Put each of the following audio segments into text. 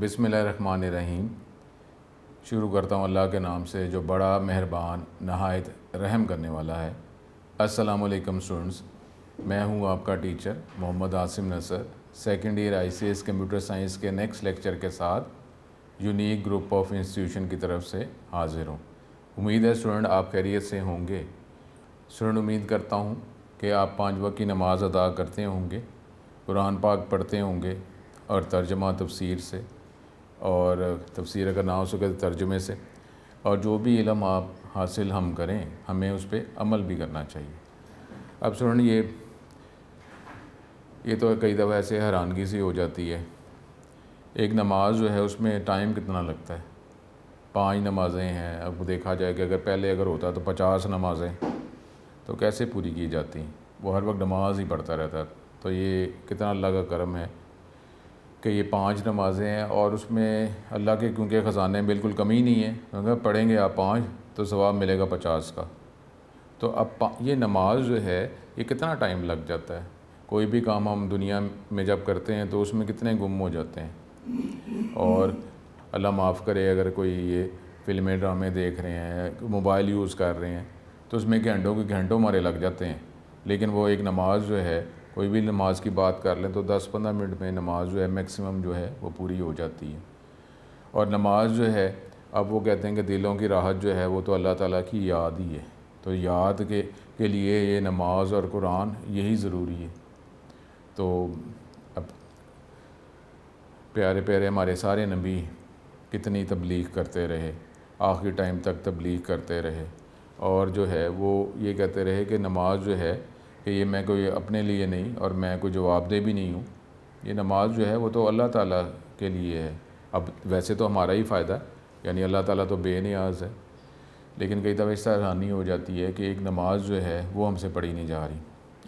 बिस्मिल्लाहिर्रहमानिर्रहीम। शुरू करता हूँ अल्लाह के नाम से जो बड़ा मेहरबान नहायत रहम करने वाला है। अस्सलामुअलैकुम स्टूडेंट्स, मैं हूँ आपका teacher Mohammad Asim Nasar, second year ICS computer science के नेक्स्ट लेक्चर के साथ यूनिक ग्रुप ऑफ इंस्टीट्यूशन की तरफ से हाज़िर हूँ। उम्मीद है स्टूडेंट आप खैरियत से होंगे। स्टूडेंट उम्मीद करता हूँ कि आप 5 वक्त की नमाज़ अदा करते होंगे, कुरान पाक पढ़ते होंगे और तर्जुमा तफसीर से, और तफसीर अगर ना हो सके तो तर्जुमे से, और जो भी इल्म आप हासिल हम करें हमें उस पर अमल भी करना चाहिए। अब स्टूडेंट ये तो कई दफ़ा ऐसे हैरानगी सी हो जाती है, एक नमाज जो है उसमें टाइम कितना लगता है। 5 नमाज़ें हैं, अब देखा जाए कि अगर होता तो 50 नमाज़ें तो कैसे पूरी की जाती। वो हर वक्त नमाज ही पढ़ता रहता। तो ये कितना अल्लाह का करम है कि ये 5 नमाज़ें हैं और उसमें अल्लाह के क्योंकि ख़जाने बिल्कुल कमी नहीं है। अगर पढ़ेंगे आप 5 तो सवाब मिलेगा 50 का। तो अब ये नमाज जो है ये कितना टाइम लग जाता है। कोई भी काम हम दुनिया में जब करते हैं तो उसमें कितने गुम हो जाते हैं। और अल्लाह माफ़ करे अगर कोई ये फ़िल्में ड्रामे देख रहे हैं, मोबाइल यूज़ कर रहे हैं, तो उसमें घंटों के घंटों हमारे लग जाते हैं। लेकिन वो एक नमाज जो है, कोई भी नमाज की बात कर लें तो 10-15 मिनट में नमाज जो है मैक्सिमम जो है वो पूरी हो जाती है। और नमाज जो है, अब वो कहते हैं कि दिलों की राहत जो है वो तो अल्लाह ताला की याद ही है। तो याद के लिए ये नमाज और कुरान यही ज़रूरी है। तो अब प्यारे प्यारे हमारे सारे नबी कितनी तबलीग करते रहे, आखिरी टाइम तक तबलीग करते रहे, और जो है वो ये कहते रहे कि नमाज जो है कि ये मैं कोई अपने लिए नहीं और मैं कोई जवाबदेह भी नहीं हूँ। ये नमाज जो है वो तो अल्लाह ताला के लिए है। अब वैसे तो हमारा ही फ़ायदा है, यानी अल्लाह ताला तो बेनियाज़ है, लेकिन कई दफ़ा इस हैरानी हो जाती है कि एक नमाज जो है वो हमसे पढ़ी नहीं जा रही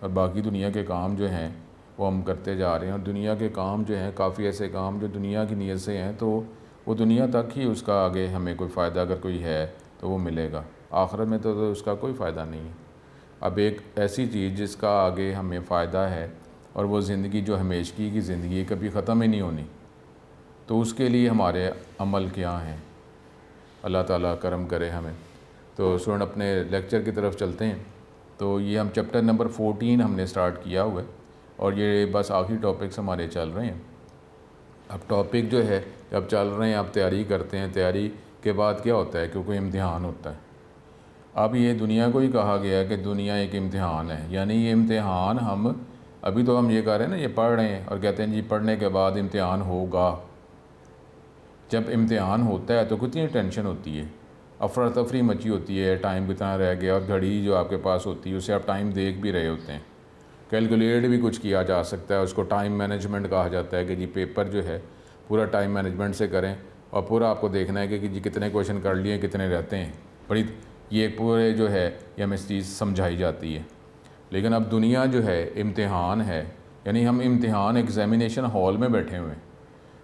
और बाकी दुनिया के काम जो हैं वो हम करते जा रहे हैं। और दुनिया के काम जो हैं, काफ़ी ऐसे काम जो दुनिया की नीयत से हैं, तो वो दुनिया तक ही उसका आगे हमें कोई फ़ायदा अगर कोई है तो वो मिलेगा। आखिरत में तो उसका कोई फ़ायदा नहीं है। अब एक ऐसी चीज़ जिसका आगे हमें फ़ायदा है और वो ज़िंदगी जो हमेशगी की ज़िंदगी कभी ख़त्म ही नहीं होनी, तो उसके लिए हमारे अमल क्या हैं। अल्लाह ताला करम करे हमें। तो स्टूडेंट अपने लेक्चर की तरफ चलते हैं। तो ये हम चैप्टर नंबर 14 हमने स्टार्ट किया हुआ है और ये बस आखिरी टॉपिक्स हमारे चल रहे हैं। अब टॉपिक जो है जब चल रहे हैं, आप तैयारी करते हैं, तैयारी के बाद क्या होता है, क्योंकि इम्तिहान होता है। अब ये दुनिया को ही कहा गया है कि दुनिया एक इम्तिहान है, यानी ये इम्तिहान हम अभी तो हम ये कह रहे हैं ना, ये पढ़ रहे हैं और कहते हैं जी पढ़ने के बाद इम्तिहान होगा। जब इम्तिहान होता है तो कितनी टेंशन होती है, अफरा तफरी मची होती है, टाइम कितना रह गया, और घड़ी जो आपके पास होती है उसे आप टाइम देख भी रहे होते हैं। कैलकुलेट भी कुछ किया जा सकता है, उसको टाइम मैनेजमेंट कहा जाता है कि जी पेपर जो है पूरा टाइम मैनेजमेंट से करें और पूरा आपको देखना है कि जी कितने क्वेश्चन कर लिए, कितने रहते हैं। बड़ी ये पूरे जो है ये हमें चीज़ समझाई जाती है। लेकिन अब दुनिया जो है इम्तिहान है, यानी हम इम्तिहान एग्ज़ामिनेशन हॉल में बैठे हुए हैं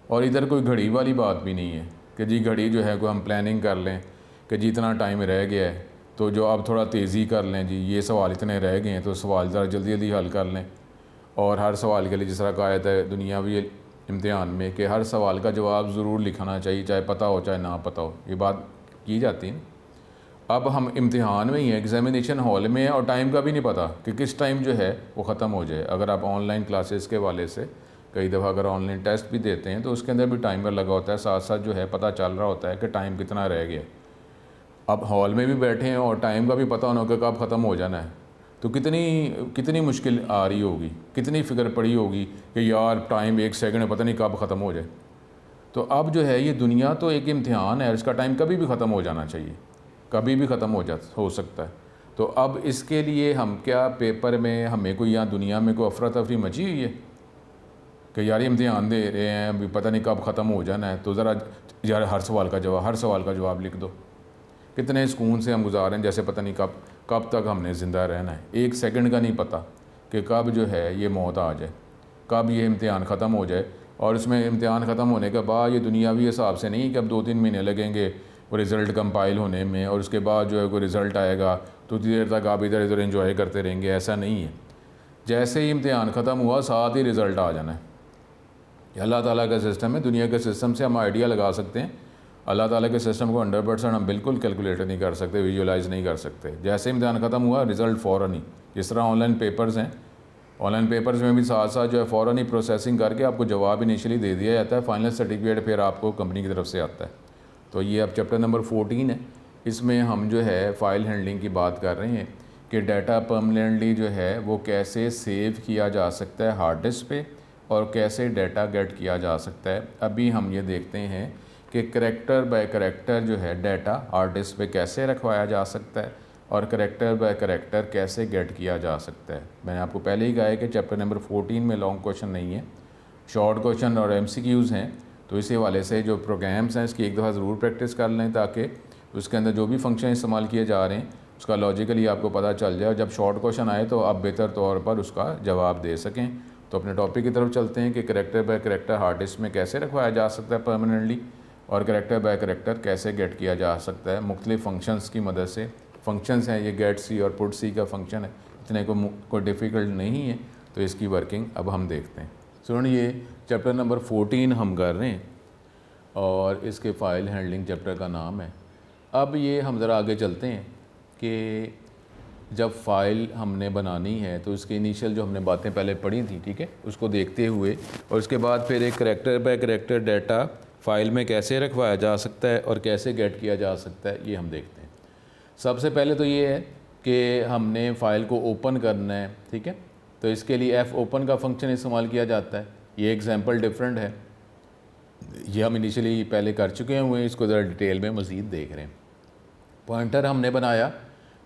और इधर कोई घड़ी वाली बात भी नहीं है कि जी घड़ी जो है कोई हम प्लानिंग कर लें कि जी इतना टाइम रह गया है तो जो आप थोड़ा तेज़ी कर लें, जी ये सवाल इतने रह गए हैं तो सवाल ज़रा जल्दी जल्दी हल कर लें। और हर सवाल के लिए जिस तरह कहा जाता है दुनियावी इम्तिहान में कि हर सवाल का जवाब ज़रूर लिखाना चाहिए, चाहे पता हो चाहे ना पता हो, ये बात की जाती है। अब हम इम्तिहान में ही हैं, एग्ज़ामिनेशन हॉल में हैं और टाइम का भी नहीं पता कि किस टाइम जो है वो ख़त्म हो जाए। अगर आप ऑनलाइन क्लासेस के वाले से कई दफ़ा अगर ऑनलाइन टेस्ट भी देते हैं तो उसके अंदर भी टाइमर लगा होता है, साथ साथ जो है पता चल रहा होता है कि टाइम कितना रह गया। अब हॉल में भी बैठे हैं और टाइम का भी पता होना कि कब ख़त्म हो जाना है, तो कितनी मुश्किल आ रही होगी, कितनी फ़िक्र पड़ी होगी कि यार टाइम 1 सेकंड में पता नहीं कब ख़त्म हो जाए। तो अब जो है ये दुनिया तो एक इम्तिहान है, इसका टाइम कभी भी ख़त्म हो जाना चाहिए, कभी भी ख़त्म हो सकता है। तो अब इसके लिए हम क्या पेपर में हमें कोई यहाँ दुनिया में कोई अफरा तफरी मची हुई है कि यार इम्तिहान दे रहे हैं अभी पता नहीं कब ख़त्म हो जाना है, तो ज़रा यार हर सवाल का जवाब लिख दो। कितने सुकून से हम गुजार रहे हैं जैसे पता नहीं कब तक हमने ज़िंदा रहना है। 1 सेकंड का नहीं पता कि कब जो है ये मौत आ जाए, कब ये इम्तिहान ख़त्म हो जाए। और इसमें इम्तिहान ख़त्म होने के बाद ये दुनियावी हिसाब से नहीं कि अब 2-3 महीने लगेंगे वो रिज़ल्ट कंपाइल होने में और उसके बाद जो है कोई रिज़ल्ट आएगा तो उतनी देर तक आप इधर इधर एंजॉय करते रहेंगे, ऐसा नहीं है। जैसे ही इम्तिहान ख़त्म हुआ साथ ही रिज़ल्ट आ जाना है। ये अल्लाह ताला का सिस्टम है। दुनिया के सिस्टम से हम आइडिया लगा सकते हैं, अल्लाह ताला के सिस्टम को 100% हम बिल्कुल कैलकुलेट नहीं कर सकते, विजुअलाइज़ नहीं कर सकते। जैसे इम्तिहान ख़त्म हुआ रिज़ल्ट फ़ौरन ही, जिस तरह ऑनलाइन पेपर्स हैं, ऑनलाइन पेपर्स में भी साथ साथ जो है फ़ौरन ही प्रोसेसिंग करके आपको जवाब इनिशियली दे दिया जाता है, फाइनल सर्टिफिकेट फिर आपको कंपनी की तरफ से आता है। तो ये अब चैप्टर नंबर 14 है, इसमें हम जो है फ़ाइल हैंडलिंग की बात कर रहे हैं कि डाटा परमानेंटली जो है वो कैसे सेव किया जा सकता है हार्ड डिस्क पे और कैसे डाटा गेट किया जा सकता है। अभी हम ये देखते हैं कि करैक्टर बाय करैक्टर जो है डाटा हार्ड डिस्क पे कैसे रखवाया जा सकता है और करैक्टर बाय करैक्टर कैसे गेट किया जा सकता है। मैंने आपको पहले ही कहा है कि चैप्टर नंबर 14 में लॉन्ग क्वेश्चन नहीं है, शॉर्ट क्वेश्चन और MCQs हैं। तो इसी वाले से जो प्रोग्राम्स हैं इसकी एक दफ़ा ज़रूर प्रैक्टिस कर लें ताकि उसके अंदर जो भी फंक्शन इस्तेमाल किए जा रहे हैं उसका लॉजिकली आपको पता चल जाए और जब शॉर्ट क्वेश्चन आए तो आप बेहतर तौर पर उसका जवाब दे सकें। तो अपने टॉपिक की तरफ चलते हैं कि character by character hard disk में कैसे रखवाया जा सकता है परमानेंटली और करैक्टर बाय करैक्टर कैसे गेट किया जा सकता है मुख्तलिफ फंक्शंस की मदद से। फंक्शंस हैं ये गेट सी और पुट सी का फंक्शन है, इतने कोई डिफ़िकल्ट नहीं है। तो इसकी वर्किंग अब हम देखते हैं। सुनिए चैप्टर नंबर 14 हम कर रहे हैं और इसके फ़ाइल हैंडलिंग चैप्टर का नाम है। अब ये हम ज़रा आगे चलते हैं कि जब फ़ाइल हमने बनानी है तो उसके इनिशियल जो हमने बातें पहले पढ़ी थी, ठीक है, उसको देखते हुए और उसके बाद फिर एक character by character data file में कैसे रखवाया जा सकता है और कैसे गेट किया जा सकता है ये हम देखते हैं। सबसे पहले तो ये है कि हमने फ़ाइल को ओपन करना है, ठीक है, तो इसके लिए F ओपन का फंक्शन इस्तेमाल किया जाता है। ये एग्जाम्पल डिफरेंट है, ये हम इनिशियली पहले कर चुके हैं, इसको ज़रा डिटेल में मज़ीद देख रहे हैं। पॉइंटर हमने बनाया,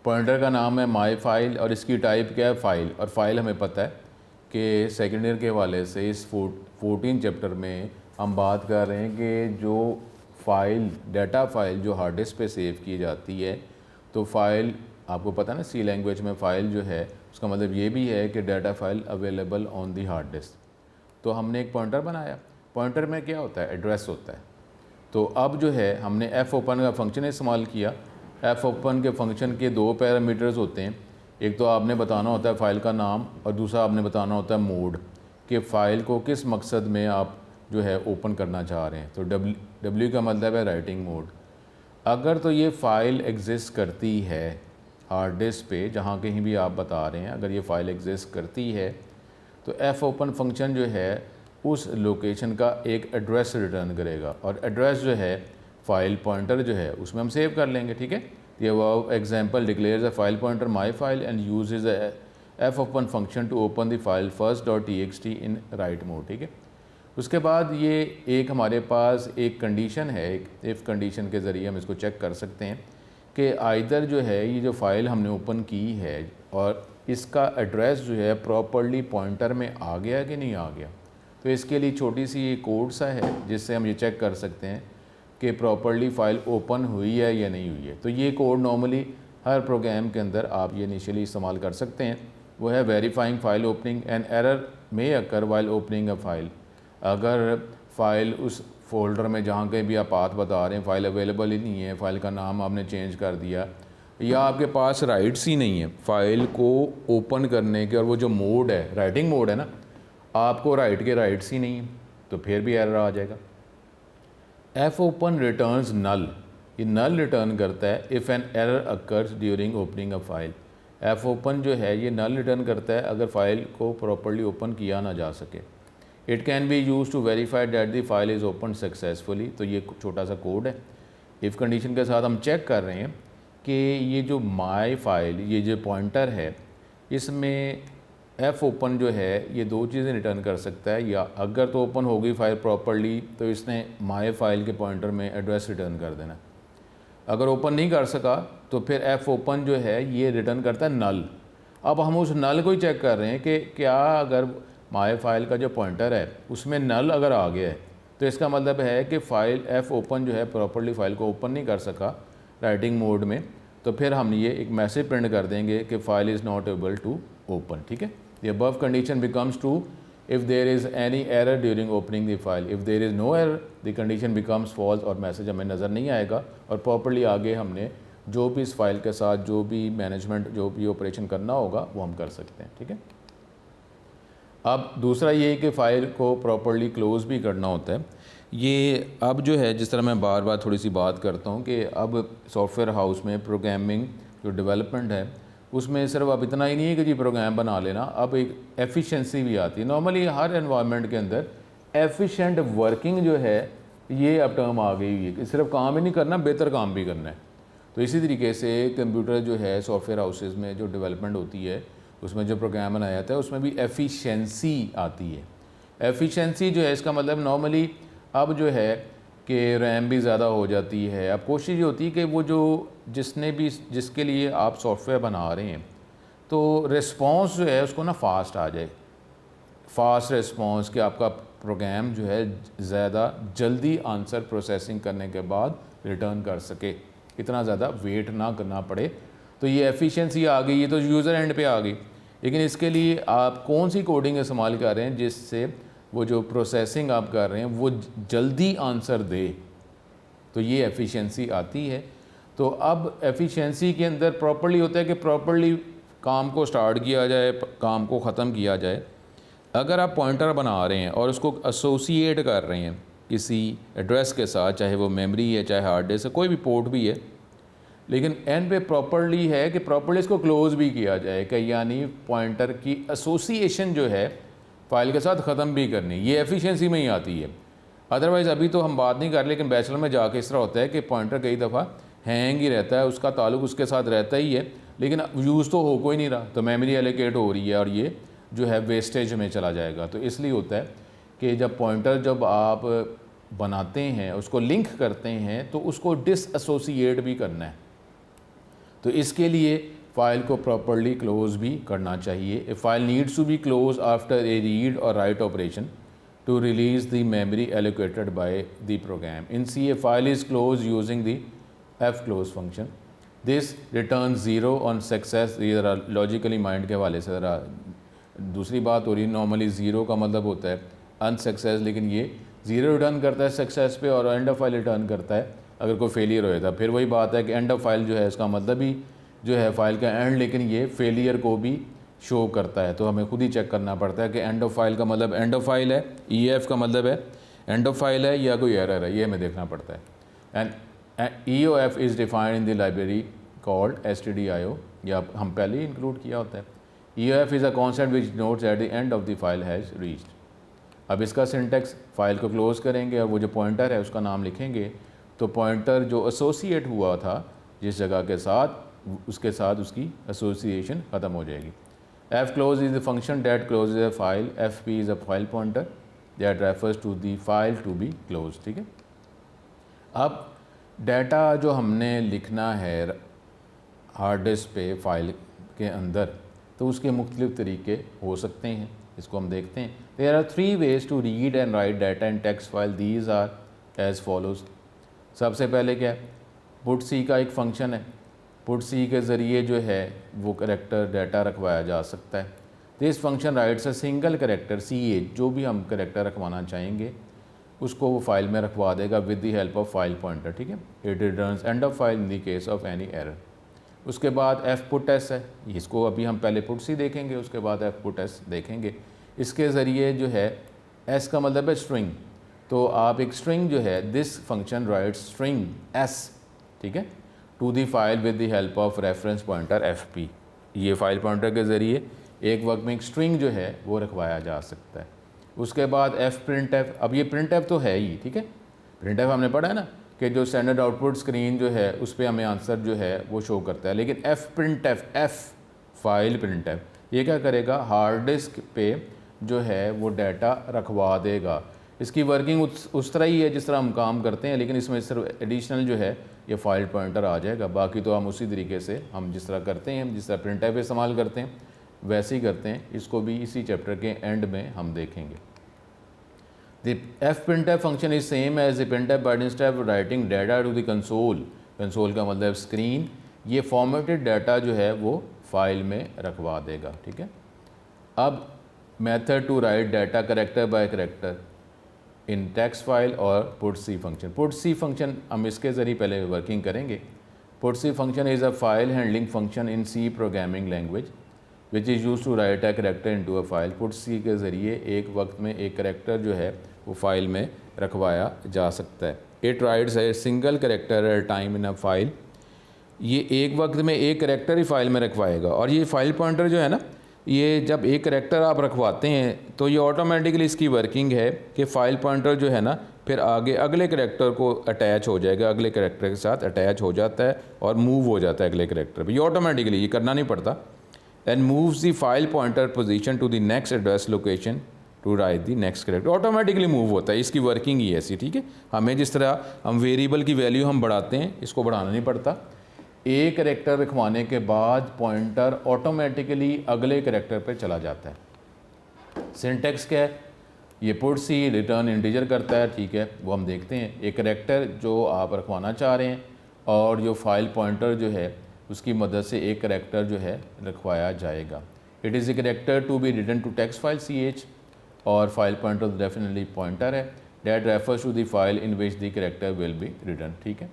पॉइंटर का नाम है माई फाइल और इसकी टाइप क्या है फ़ाइल, और फाइल हमें पता है कि सेकेंड ईयर के हवाले से इस 14 चैप्टर में हम बात कर रहे हैं कि जो फ़ाइल डाटा फ़ाइल जो हार्ड डिस्क पे सेव की जाती है, तो फ़ाइल आपको पता है ना सी लैंग्वेज में फ़ाइल जो है उसका मतलब ये भी है कि data file available on the hard disk. तो हमने एक पॉइंटर बनाया, पॉइंटर में क्या होता है एड्रेस होता है। तो अब जो है हमने F ओपन का फंक्शन इस्तेमाल किया। F ओपन के फंक्शन के दो पैरामीटर्स होते हैं, एक तो आपने बताना होता है फ़ाइल का नाम और दूसरा आपने बताना होता है मोड, कि फ़ाइल को किस मकसद में आप जो है ओपन करना चाह रहे हैं। तो W का मतलब है राइटिंग मोड। अगर तो ये फ़ाइल एग्जिस्ट करती है हार्ड डिस्क पे जहाँ कहीं भी आप बता रहे हैं, अगर ये फ़ाइल एग्जिस्ट करती है तो F ओपन फंक्शन जो है उस लोकेशन का एक एड्रेस रिटर्न करेगा और एड्रेस जो है फ़ाइल पॉइंटर जो है उसमें हम सेव कर लेंगे, ठीक है। ये वो example declares a file pointer my file and uses a F open function to open the file first.txt in write mode, ठीक है। उसके बाद ये एक हमारे पास एक कंडीशन है, एक इफ़ कंडीशन के ज़रिए हम इसको चेक कर सकते हैं कि आइदर जो है ये जो फ़ाइल हमने ओपन की है और इसका एड्रेस जो है प्रॉपर्ली पॉइंटर में आ गया कि नहीं आ गया। तो इसके लिए छोटी सी ये कोड सा है जिससे हम ये चेक कर सकते हैं कि प्रॉपर्ली फ़ाइल ओपन हुई है या नहीं हुई है। तो ये कोड नॉर्मली हर प्रोग्राम के अंदर आप ये इनिशियली इस्तेमाल कर सकते हैं। वो है verifying file opening and error may occur while opening a file. अगर फ़ाइल उस फोल्डर में जहाँ कहीं भी आप पाथ बता रहे हैं फ़ाइल अवेलेबल ही नहीं है, फ़ाइल का नाम आपने चेंज कर दिया या आपके पास राइट्स ही नहीं है फ़ाइल को ओपन करने के, और वो जो मोड है राइटिंग मोड है ना, आपको राइट के राइट्स ही नहीं है, तो फिर भी एरर आ जाएगा। F ओपन रिटर्न्स नल, ये नल रिटर्न करता है if an error occurs during opening a file. F open जो है ये नल रिटर्न करता है अगर फ़ाइल को प्रॉपर्ली ओपन किया ना जा सके। It can be use to verify that the file is open successfully. तो ये छोटा सा कोड है, इफ़ कंडीशन के साथ हम चेक कर रहे हैं कि ये जो माई फाइल ये जो पॉइंटर है इसमें F ओपन जो है ये दो चीज़ें रिटर्न कर सकता है, या अगर तो ओपन हो गई फ़ाइल प्रॉपर्ली तो इसने माई फाइल के पॉइंटर में एड्रेस रिटर्न कर देना। अगर ओपन नहीं कर सका तो फिर F ओपन जो है ये रिटर्न करता है नल। अब हम उस नल को ही चेक कर रहे हैं कि क्या अगर माई फाइल का जो पॉइंटर है उसमें नल अगर आ गया है तो इसका मतलब है कि फ़ाइल F ओपन जो है प्रॉपर्ली फ़ाइल को ओपन नहीं कर सका राइटिंग मोड में, तो फिर हम ये एक मैसेज प्रिंट कर देंगे कि file is not able to open, ठीक है। The above condition becomes true if there is any error during opening the file. If there is no error the condition becomes false, और message हमें नज़र नहीं आएगा और प्रॉपर्ली आगे हमने जो भी इस फाइल के साथ जो भी मैनेजमेंट जो भी ऑपरेशन करना होगा वो हम कर सकते हैं, ठीक है। अब दूसरा ये है कि फ़ाइल को प्रॉपर्ली क्लोज़ भी करना होता है। ये अब जो है, जिस तरह मैं बार बार थोड़ी सी बात करता हूँ कि अब सॉफ्टवेयर हाउस में प्रोग्रामिंग जो डेवलपमेंट है उसमें सिर्फ अब इतना ही नहीं है कि जी प्रोग्राम बना लेना, अब एक एफिशिएंसी भी आती है। नॉर्मली हर एनवायरनमेंट के अंदर एफिशिएंट वर्किंग जो है ये अब टर्म आ गई हुई है कि सिर्फ काम ही नहीं करना, बेहतर काम भी करना है। तो इसी तरीके से कंप्यूटर जो है सॉफ्टवेयर हाउसेज में जो डेवलपमेंट होती है उसमें जो प्रोग्राम बनाया जाता है उसमें भी एफिशिएंसी आती है। एफिशिएंसी जो है इसका मतलब नॉर्मली अब जो है कि रैम भी ज़्यादा हो जाती है। अब कोशिश ये होती है कि वो जो जिसके लिए आप सॉफ्टवेयर बना रहे हैं तो रिस्पॉन्स जो है उसको ना फास्ट आ जाए, फास्ट रिस्पॉन्स कि आपका प्रोग्राम जो है ज़्यादा जल्दी आंसर प्रोसेसिंग करने के बाद रिटर्न कर सके, इतना ज़्यादा वेट ना करना पड़े। तो ये एफिशिएंसी आ गई, ये तो यूज़र एंड पे आ गई। लेकिन इसके लिए आप कौन सी कोडिंग इस्तेमाल कर रहे हैं जिससे वो जो प्रोसेसिंग आप कर रहे हैं वो जल्दी आंसर दे, तो ये एफिशिएंसी आती है। तो अब एफिशिएंसी के अंदर प्रॉपर्ली होता है कि प्रॉपर्ली काम को स्टार्ट किया जाए, काम को ख़त्म किया जाए। अगर आप पॉइंटर बना रहे हैं और उसको एसोसिएट कर रहे हैं किसी एड्रेस के साथ, चाहे वो मेमोरी है चाहे हार्ड डिस्क है, कोई भी पोर्ट भी है, लेकिन एंड पे प्रॉपर्ली है कि प्रॉपर्ली इसको क्लोज़ भी किया जाए कि यानी पॉइंटर की एसोसिएशन जो है फ़ाइल के साथ ख़त्म भी करनी, ये एफिशिएंसी में ही आती है। अदरवाइज़ अभी तो हम बात नहीं कर, लेकिन बैचलर में जाके इस तरह होता है कि पॉइंटर कई दफ़ा हैंग ही रहता है, उसका ताल्लुक उसके साथ रहता ही है, लेकिन यूज़ तो हो कोई नहीं रहा, तो मेमोरी एलोकेट हो रही है और ये जो है वेस्टेज में चला जाएगा। तो इसलिए होता है कि जब आप बनाते हैं उसको लिंक करते हैं तो उसको डिसएसोसिएट भी करना है। तो इसके लिए फ़ाइल को प्रॉपर्ली क्लोज़ भी करना चाहिए। A file needs to be close after a read और write operation to release the memory allocated by the program. In C, a file is closed using the fclose function. This returns 0 on success. ये ज़रा logically mind के हवाले से ज़रा दूसरी बात हो रही है। नॉर्मली ज़ीरो का मतलब होता है अनसक्सेस, लेकिन ये ज़ीरो रिटर्न करता है सक्सेस पे और एंड ऑफ फाइल रिटर्न करता है अगर कोई फेलियर हो जाता है। फिर वही बात है कि एंड ऑफ फाइल जो है इसका मतलब ही जो है फ़ाइल का एंड, लेकिन ये फेलियर को भी शो करता है। तो हमें खुद ही चेक करना पड़ता है कि एंड ऑफ फाइल का मतलब एंड ऑफ फाइल है, EF का मतलब है एंड ऑफ फाइल है या कोई एरर है, ये हमें देखना पड़ता है। And EOF is defined in the library called stdio, या हम पहले ही इंक्लूड किया होता है। EOF is a concept which notes at the end of the file has reached. अब इसका सिंटेक्स, फाइल को क्लोज़ करेंगे और वो जो पॉइंटर है उसका नाम लिखेंगे, तो पॉइंटर जो एसोसिएट हुआ था जिस जगह के साथ, उसके साथ उसकी एसोसिएशन ख़त्म हो जाएगी। fclose is the function that closes a file. fp is a file pointer that refers to the file to be closed। ठीक है, अब डाटा जो हमने लिखना है हार्ड डिस्क पे फाइल के अंदर, तो उसके मुख्तलिफ तरीके हो सकते हैं, इसको हम देखते हैं। There are 3 ways to read and write data in text file. These are as follows। सबसे पहले क्या है, putc का एक फंक्शन है, putc के ज़रिए जो है वो करेक्टर डाटा रखवाया जा सकता है। This function rights a single character CH, जो भी हम करेक्टर रखवाना चाहेंगे उसको वो फाइल में रखवा देगा with the help of file pointer. ठीक है, it returns end of file in the case of any error. उसके बाद fputs है, इसको अभी हम पहले putc देखेंगे, उसके बाद fputs देखेंगे। इसके ज़रिए जो है s का मतलब है स्ट्रिंग, तो आप एक स्ट्रिंग जो है, this function writes string s, ठीक है, to the file with the help of reference pointer fp। ये फाइल पॉइंटर के ज़रिए एक वक्त में एक स्ट्रिंग जो है वो रखवाया जा सकता है। उसके बाद fprintf, अब ये printf तो है ही, ठीक है, printf हमने पढ़ा है ना कि जो स्टैंडर्ड आउटपुट स्क्रीन जो है उस पर हमें आंसर जो है वो शो करता है। लेकिन fprintf, फाइल printf ये क्या करेगा, हार्ड डिस्क पे जो है वो डाटा रखवा देगा। इसकी वर्किंग उस तरह ही है जिस तरह हम काम करते हैं, लेकिन इसमें सिर्फ एडिशनल जो है ये फाइल पॉइंटर आ जाएगा। बाकी तो हम उसी तरीके से हम जिस तरह करते हैं, जिस तरह printf इस्तेमाल करते हैं वैसे ही करते हैं। इसको भी इसी चैप्टर के एंड में हम देखेंगे। The fprintf function is same as the printf, but instead of writing data to the console, console का मतलब स्क्रीन, ये फॉर्मेटेड डाटा जो है वो फाइल में रखवा देगा। ठीक है, अब method to write data character by character in text file और putc फंक्शन। putc फंक्शन हम इसके ज़रिए पहले वर्किंग करेंगे। putc function is a file handling function in C programming language. Which is use to write a character into a file. Put c के ज़रिए एक वक्त में एक करेक्टर जो है वो फाइल में रखवाया जा सकता है। It writes a single character at time in a file, ये एक वक्त में एक करेक्टर ही फाइल में रखवाएगा। और ये फाइल पॉइंटर जो है ना, ये जब एक करेक्टर आप रखवाते हैं तो ये ऑटोमेटिकली इसकी वर्किंग है कि फ़ाइल पॉइंटर जो है ना फिर आगे अगले करेक्टर को अटैच हो जाएगा, अगले करेक्टर के साथ अटैच हो जाता है और मूव हो जाता है अगले करेक्टर पर। ये ऑटोमेटिकली, ये करना नहीं पड़ता। And moves the file pointer position to the next address location to write the next character, automatically move होता है। इसकी वर्किंग ही ऐसी, ठीक है। हमें जिस तरह हम वेरिएबल की वैल्यू हम बढ़ाते हैं, इसको बढ़ाना नहीं पड़ता। एक करेक्टर रखवाने के बाद पॉइंटर ऑटोमेटिकली अगले करेक्टर पर चला जाता है। सिंटेक्स क्या है, ये पुट सी रिटर्न इंटीजर करता है, ठीक है, वो हम देखते हैं। एक करेक्टर जो आप रखवाना चाह रहे हैं और जो फाइल पॉइंटर जो है उसकी मदद से एक करेक्टर जो है रखवाया जाएगा। It is a character to be return to text file CH, और फाइल पॉइंटर डेफिनेटली पॉइंटर है that refers to the file in which the character will be return, ठीक है।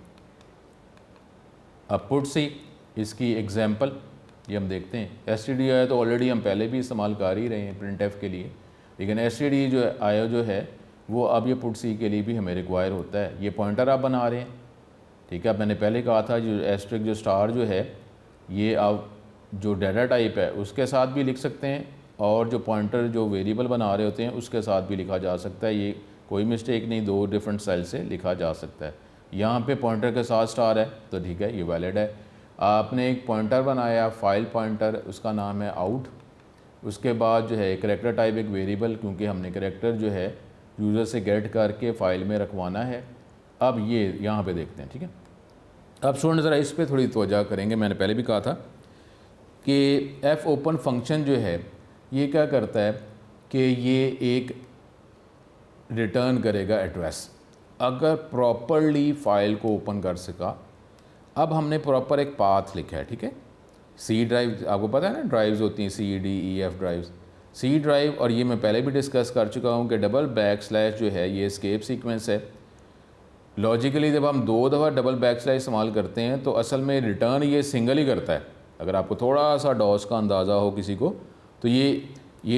अब पुट सी, इसकी एग्जांपल ये हम देखते हैं। stdio तो ऑलरेडी हम पहले भी इस्तेमाल कर ही रहे हैं printf के लिए, लेकिन stdio जो आयो जो है वो अब ये पुट सी के लिए भी हमें रिक्वायर होता है। ये पॉइंटर आप बना रहे हैं, ठीक है। मैंने पहले कहा था जो एस्ट्रिक जो स्टार जो है ये आप जो डाटा टाइप है उसके साथ भी लिख सकते हैं, और जो पॉइंटर जो वेरिएबल बना रहे होते हैं उसके साथ भी लिखा जा सकता है। ये कोई मिस्टेक नहीं, दो डिफरेंट स्टाइल से लिखा जा सकता है। यहाँ पे पॉइंटर के साथ स्टार है तो ठीक है, ये वैलिड है। आपने एक पॉइंटर बनाया फाइल पॉइंटर, उसका नाम है आउट। उसके बाद जो है करेक्टर टाइप एक वेरिएबल, क्योंकि हमने करेक्टर जो है यूज़र से गेट करके फ़ाइल में रखवाना है। अब ये यहाँ पे देखते हैं, ठीक है। अब स्टूडेंट ज़रा इस पर थोड़ी तवज्जो करेंगे। मैंने पहले भी कहा था कि एफ ओपन फंक्शन जो है ये क्या करता है कि ये एक रिटर्न करेगा एड्रेस, अगर प्रॉपरली फ़ाइल को ओपन कर सका। अब हमने प्रॉपर एक पाथ लिखा है, ठीक है। सी ड्राइव, आपको पता है ना ड्राइव्स होती हैं CDEF ड्राइव्स। सी ड्राइव, और ये मैं पहले भी डिस्कस कर चुका हूँ कि // जो है ये एस्केप सीक्वेंस है। लॉजिकली जब हम 2 दफ़ा // इस्तेमाल करते हैं तो असल में रिटर्न ये सिंगल ही करता है। अगर आपको थोड़ा सा डॉस का अंदाज़ा हो किसी को, तो ये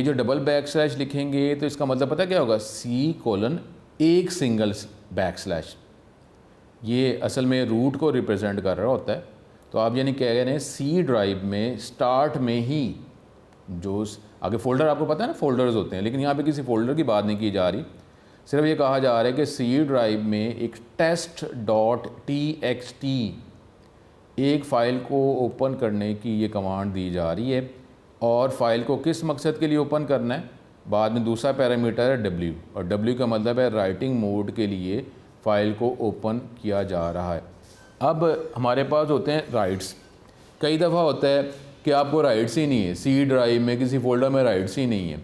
जो // लिखेंगे तो इसका मतलब पता क्या होगा, C: एक सिंगल // ये असल में रूट को रिप्रेजेंट कर रहा होता है। तो आप यानी कह रहे हैं सी ड्राइव में स्टार्ट में ही जो आगे फ़ोल्डर, आपको पता है ना फ़ोल्डर्स होते हैं, लेकिन यहाँ पे किसी फ़ोल्डर की बात नहीं की जा रही। सिर्फ ये कहा जा रहा है कि सी ड्राइव में एक test.txt एक फ़ाइल को ओपन करने की ये कमांड दी जा रही है, और फ़ाइल को किस मकसद के लिए ओपन करना है। बाद में दूसरा पैरामीटर है W, और W का मतलब है राइटिंग मोड के लिए फ़ाइल को ओपन किया जा रहा है। अब हमारे पास होते हैं राइट्स। कई दफ़ा होता है कि आपको राइट्स ही नहीं है, सी ड्राइव में किसी फोल्डर में राइट्स ही नहीं है,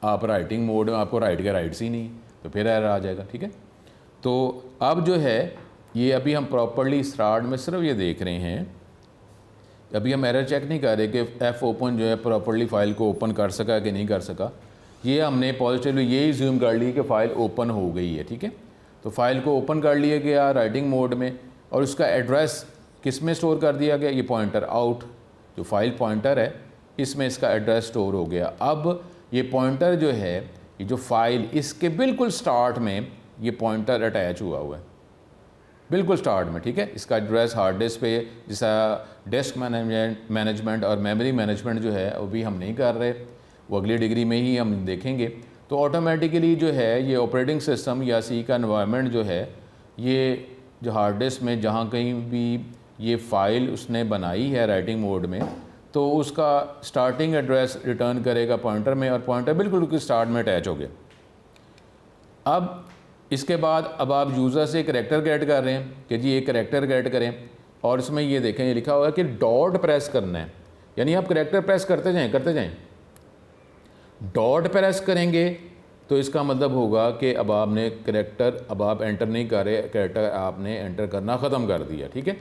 आप राइटिंग मोड में, आपको राइट के राइट्स ही नहीं, तो फिर एरर आ जाएगा, ठीक है। तो अब जो है ये अभी हम प्रॉपरली स्टार्ट में सिर्फ ये देख रहे हैं, अभी हम एरर चेक नहीं कर रहे कि एफ ओपन जो है प्रॉपरली फ़ाइल को ओपन कर सका कि नहीं कर सका। ये हमने पॉजिटिवली ये ज्यूम कर ली कि फ़ाइल ओपन हो गई है, ठीक है। तो फ़ाइल को ओपन कर लिया गया राइटिंग मोड में, और उसका एड्रेस किस में स्टोर कर दिया गया, ये पॉइंटर आउट जो फाइल पॉइंटर है इसमें इसका एड्रेस स्टोर हो गया। अब ये पॉइंटर जो है, ये जो फाइल, इसके बिल्कुल स्टार्ट में ये पॉइंटर अटैच हुआ है, बिल्कुल स्टार्ट में, ठीक है। इसका एड्रेस हार्ड डिस्क पे, जैसा डिस्क मैनेजमेंट और मेमोरी मैनेजमेंट जो है वो भी हम नहीं कर रहे, वो अगली डिग्री में ही हम देखेंगे। तो ऑटोमेटिकली जो है ये ऑपरेटिंग सिस्टम या सी का एनवायरनमेंट जो है, ये जो हार्ड डिस्क में जहाँ कहीं भी ये फ़ाइल उसने बनाई है राइटिंग मोड में, तो उसका स्टार्टिंग एड्रेस रिटर्न करेगा पॉइंटर में, और पॉइंटर बिल्कुल उसके स्टार्ट में अटैच हो गया। अब इसके बाद अब आप यूज़र से करैक्टर गेट कर रहे हैं कि जी एक करैक्टर गेट करें, और इसमें ये देखें ये लिखा हुआ है कि डॉट प्रेस करना है, यानी आप करैक्टर प्रेस करते जाएं। डॉट प्रेस करेंगे तो इसका मतलब होगा कि अब आपने करैक्टर, अब आप एंटर नहीं कर रहे, करैक्टर आपने एंटर करना ख़त्म कर दिया, ठीक है।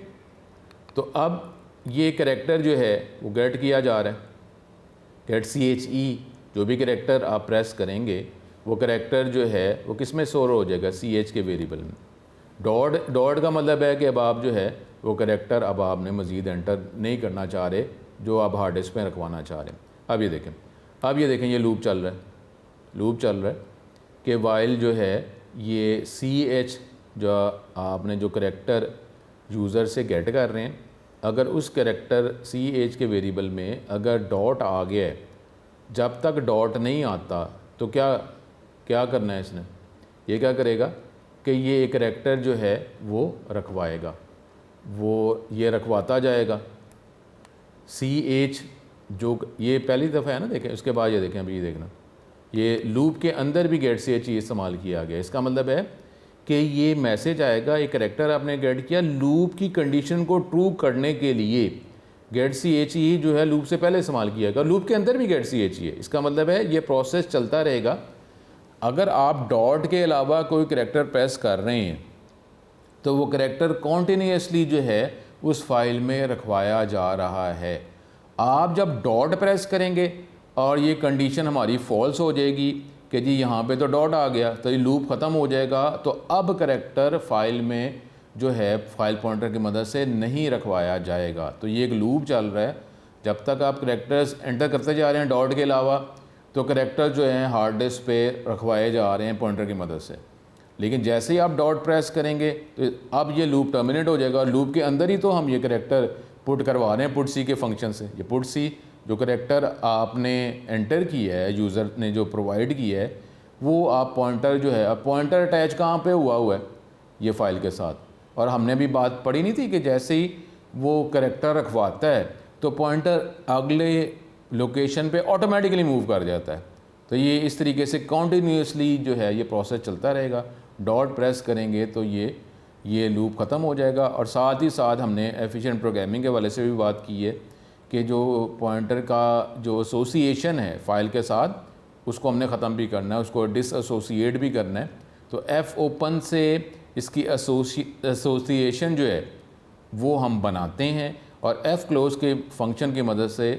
तो अब ये करैक्टर जो है वो गेट किया जा रहा है, गेट CHE, जो भी करैक्टर आप प्रेस करेंगे वो करैक्टर जो है वो किस में स्टोर हो जाएगा, CH के वेरिएबल में। डॉट का मतलब है कि अब आप जो है वो करैक्टर अब आपने मज़ीद एंटर नहीं करना चाह रहे, जो आप हार्ड डिस्क पे रखवाना चाह रहे हैं। अब ये देखें ये लूप चल रहा है कि वाइल जो है ये CH जो आपने जो करैक्टर यूज़र से गेट कर रहे हैं, अगर उस करैक्टर CH के वेरिएबल में अगर डॉट आ गया है, जब तक डॉट नहीं आता तो क्या करना है इसने, ये क्या करेगा कि ये एक करैक्टर जो है वो रखवाएगा, वो ये रखवाता जाएगा। CH जो ये पहली दफ़ा है ना, देखें उसके बाद ये देखें, अभी ये देखना, ये लूप के अंदर भी गेट CH ये इस्तेमाल किया गया। इसका मतलब है कि ये मैसेज आएगा, एक करैक्टर आपने गेट किया, लूप की कंडीशन को ट्रू करने के लिए गेट CH ही जो है लूप से पहले इस्तेमाल किया गया, लूप के अंदर भी गेट CH ही है। इसका मतलब है ये प्रोसेस चलता रहेगा। अगर आप डॉट के अलावा कोई करैक्टर प्रेस कर रहे हैं तो वो करैक्टर कॉन्टीन्यूसली जो है उस फाइल में रखवाया जा रहा है। आप जब डॉट प्रेस करेंगे और ये कंडीशन हमारी फॉल्स हो जाएगी कि जी यहाँ पे तो डॉट आ गया, तो ये लूप ख़त्म हो जाएगा, तो अब करैक्टर फाइल में जो है फाइल पॉइंटर की मदद से नहीं रखवाया जाएगा। तो ये एक लूप चल रहा है, जब तक आप करैक्टर्स एंटर करते जा रहे हैं डॉट के अलावा, तो करैक्टर जो हैं हार्ड डिस्क पे रखवाए जा रहे हैं पॉइंटर की मदद से। लेकिन जैसे ही आप डॉट प्रेस करेंगे तो अब ये लूप टर्मिनेट हो जाएगा। लूप के अंदर ही तो हम ये करैक्टर पुट करवा रहे हैं पुट सी के फंक्शन से। ये पुट सी जो करैक्टर आपने एंटर किया है, यूज़र ने जो प्रोवाइड किया है, वो आप पॉइंटर जो है, अब पॉइंटर अटैच कहाँ पे हुआ है, ये फाइल के साथ। और हमने भी बात पढ़ी नहीं थी कि जैसे ही वो करैक्टर रखवाता है तो पॉइंटर अगले लोकेशन पे ऑटोमेटिकली मूव कर जाता है। तो ये इस तरीके से कॉन्टीन्यूसली जो है ये प्रोसेस चलता रहेगा। डॉट प्रेस करेंगे तो ये लूप ख़त्म हो जाएगा। और साथ ही साथ हमने एफिशिएंट प्रोग्रामिंग के वाले से भी बात की है कि जो पॉइंटर का जो एसोसिएशन है फाइल के साथ, उसको हमने ख़त्म भी करना है, उसको डिसएसोसिएट भी करना है। तो एफ ओपन से इसकी एसोसिएशन जो है वो हम बनाते हैं और एफ क्लोज के फंक्शन की मदद से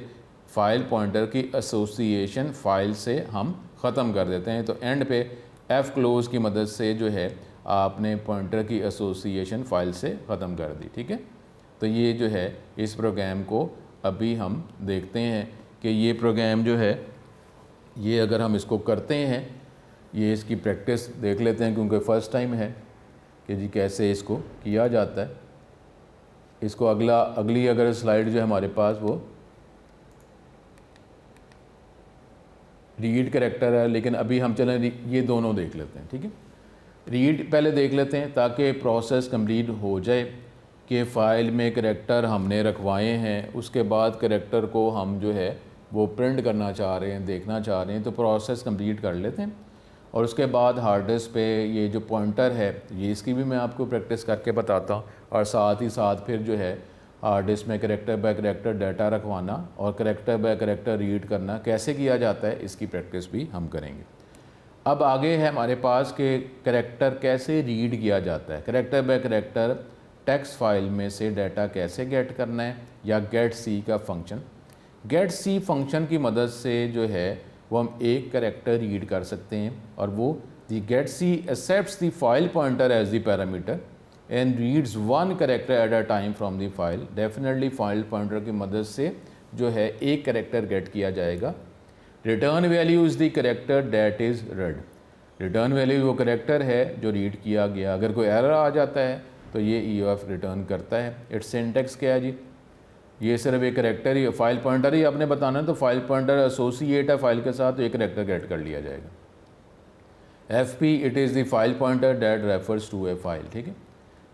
फ़ाइल पॉइंटर की एसोसिएशन फ़ाइल से हम ख़त्म कर देते हैं। तो एंड पे एफ क्लोज की मदद से जो है आपने पॉइंटर की एसोसिएशन फ़ाइल से ख़त्म कर दी। ठीक है, तो ये जो है इस प्रोग्राम को अभी हम देखते हैं कि ये प्रोग्राम जो है ये अगर हम इसको करते हैं, ये इसकी प्रैक्टिस देख लेते हैं क्योंकि फ़र्स्ट टाइम है कि जी कैसे इसको किया जाता है। इसको अगली अगर स्लाइड जो है हमारे पास वो रीड करैक्टर है, लेकिन अभी हम चलें ये दोनों देख लेते हैं। ठीक है, रीड पहले देख लेते हैं ताकि प्रोसेस कंप्लीट हो जाए कि फ़ाइल में करैक्टर हमने रखवाए हैं, उसके बाद करैक्टर को हम जो है वो प्रिंट करना चाह रहे हैं, देखना चाह रहे हैं, तो प्रोसेस कंप्लीट कर लेते हैं। और उसके बाद हार्ड डिस्क पे ये जो पॉइंटर है ये इसकी भी मैं आपको प्रैक्टिस करके बताता हूँ। और साथ ही साथ फिर जो है हार्ड डिस्क में करैक्टर बाय करैक्टर डाटा रखवाना और करैक्टर बाय करैक्टर रीड करना कैसे किया जाता है, इसकी प्रैक्टिस भी हम करेंगे। अब आगे है हमारे पास कि करैक्टर कैसे रीड किया जाता है, character by character text file में से डाटा कैसे गेट करना है, या गेट सी का फंक्शन। गेट सी फंक्शन की मदद से जो है वो हम एक करैक्टर रीड कर सकते हैं और वो the get c accepts the file pointer as the parameter and reads one character at a time from the file. Definitely file pointer की मदद से जो है एक करैक्टर गेट किया जाएगा। Return value is the character that is red. Return value वो character है जो रीड किया गया। अगर कोई एरर आ जाता है तो ये EOF रिटर्न करता है। इट्स सिंटैक्स क्या है जी, ये सिर्फ एक करैक्टर ही, फाइल पॉइंटर ही आपने बताना है, तो फाइल पॉइंटर एसोसिएट है फाइल के साथ, तो एक करैक्टर गेट कर लिया जाएगा। FP it is the file pointer that refers to a file. ठीक है,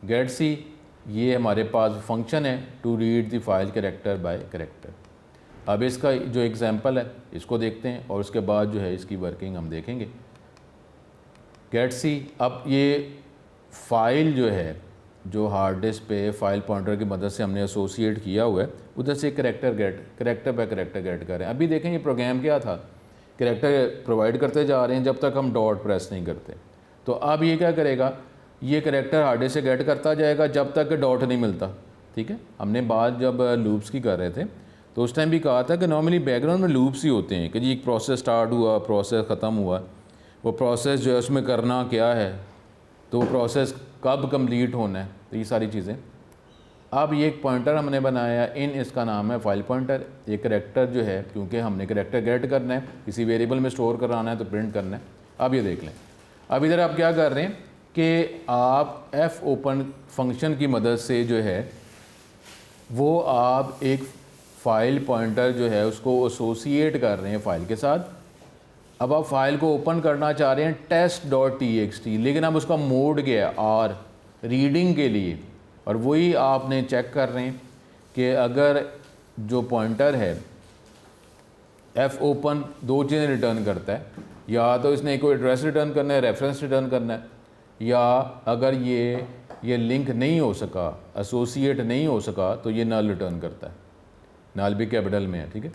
गेट सी ये हमारे पास फंक्शन है to read the file character by character. अब इसका जो एग्जांपल है इसको देखते हैं और उसके बाद जो है इसकी वर्किंग हम देखेंगे। गेट सी, अब ये फाइल जो है जो हार्ड डिस्क पे फाइल पॉइंटर की मदद से हमने एसोसिएट किया हुआ है, उधर से करैक्टर बाय करैक्टर गेट कर रहे हैं। अभी देखें ये प्रोग्राम क्या था, करैक्टर प्रोवाइड करते जा रहे हैं जब तक हम डॉट प्रेस नहीं करते। तो अब ये क्या करेगा, ये करैक्टर हार्ड डिस्क से गेट करता जाएगा जब तक डॉट नहीं मिलता। ठीक है, हमने बात जब लूप्स की कर रहे थे तो उस टाइम भी कहा था कि नॉर्मली बैकग्राउंड में लूप्स ही होते हैं कि जी एक प्रोसेस स्टार्ट हुआ, प्रोसेस ख़त्म हुआ, वो प्रोसेस जो है उसमें करना क्या है, तो वो प्रोसेस कब कंप्लीट होना है, तो ये सारी चीज़ें। अब ये एक पॉइंटर हमने बनाया इन, इसका नाम है फाइल पॉइंटर। ये करैक्टर जो है, क्योंकि हमने करैक्टर गेट करना है, किसी वेरिएबल में स्टोर कराना है तो प्रिंट करना है। अब ये देख लें, अब इधर आप क्या कर रहे हैं कि आप एफ ओपन फंक्शन की मदद से जो है वो आप एक फ़ाइल पॉइंटर जो है उसको एसोसिएट कर रहे हैं फ़ाइल के साथ। अब आप फाइल को ओपन करना चाह रहे हैं test.txt, लेकिन अब उसका मोड क्या है, आर, रीडिंग के लिए। और वही आपने चेक कर रहे हैं कि अगर जो पॉइंटर है एफ ओपन दो चीज़ें रिटर्न करता है, या तो इसने कोई एड्रेस रिटर्न करना है, रेफरेंस रिटर्न करना है, या अगर ये लिंक नहीं हो सका, एसोसिएट नहीं हो सका, तो ये नल रिटर्न करता है। नल भी कैपिटल में है, ठीक है।